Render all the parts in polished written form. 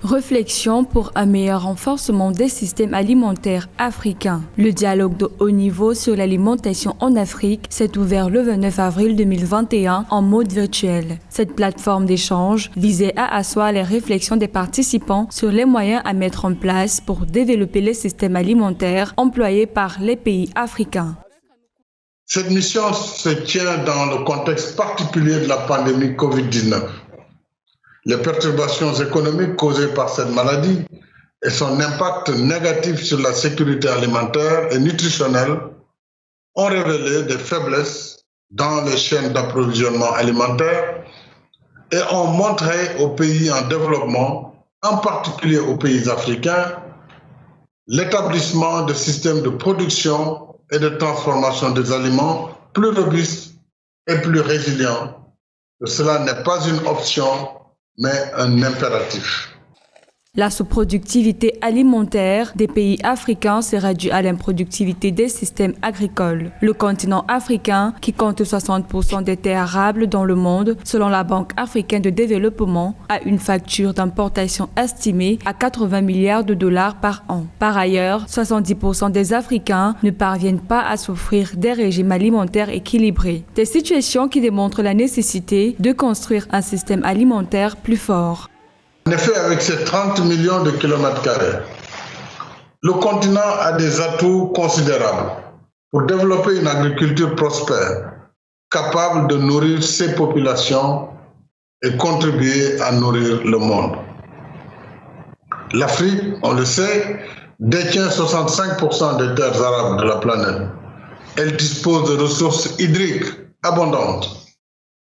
Réflexion pour un meilleur renforcement des systèmes alimentaires africains. Le dialogue de haut niveau sur l'alimentation en Afrique s'est ouvert le 29 avril 2021 en mode virtuel. Cette plateforme d'échange visait à asseoir les réflexions des participants sur les moyens à mettre en place pour développer les systèmes alimentaires employés par les pays africains. Cette mission se tient dans le contexte particulier de la pandémie Covid-19. Les perturbations économiques causées par cette maladie et son impact négatif sur la sécurité alimentaire et nutritionnelle ont révélé des faiblesses dans les chaînes d'approvisionnement alimentaire et ont montré aux pays en développement, en particulier aux pays africains, l'établissement de systèmes de production et de transformation des aliments plus robustes et plus résilients. Cela n'est pas une option, mais un impératif. La sous-productivité alimentaire des pays africains sera due à l'improductivité des systèmes agricoles. Le continent africain, qui compte 60% des terres arables dans le monde, selon la Banque africaine de développement, a une facture d'importation estimée à 80 milliards de dollars par an. Par ailleurs, 70% des Africains ne parviennent pas à s'offrir des régimes alimentaires équilibrés. Des situations qui démontrent la nécessité de construire un système alimentaire plus fort. En effet, avec ses 30 millions de kilomètres carrés, le continent a des atouts considérables pour développer une agriculture prospère, capable de nourrir ses populations et contribuer à nourrir le monde. L'Afrique, on le sait, détient 65% des terres arables de la planète. Elle dispose de ressources hydriques abondantes,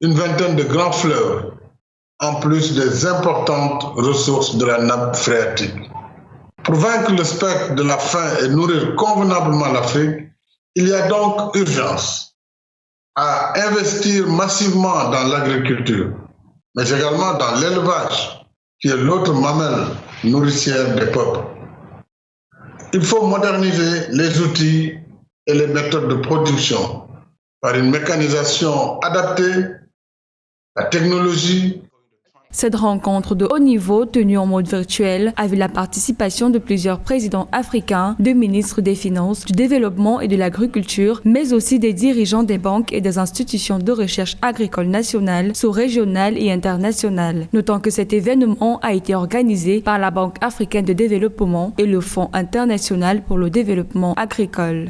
une vingtaine de grands fleuves, en plus des importantes ressources de la nappe phréatique. Pour vaincre le spectre de la faim et nourrir convenablement l'Afrique, il y a donc urgence à investir massivement dans l'agriculture, mais également dans l'élevage, qui est l'autre mamelle nourricière des peuples. Il faut moderniser les outils et les méthodes de production par une mécanisation adaptée, la technologie. Cette rencontre de haut niveau tenue en mode virtuel a vu la participation de plusieurs présidents africains, de ministres des Finances, du Développement et de l'Agriculture, mais aussi des dirigeants des banques et des institutions de recherche agricole nationales, sous-régionales et internationales. Notons que cet événement a été organisé par la Banque africaine de développement et le Fonds international pour le développement agricole.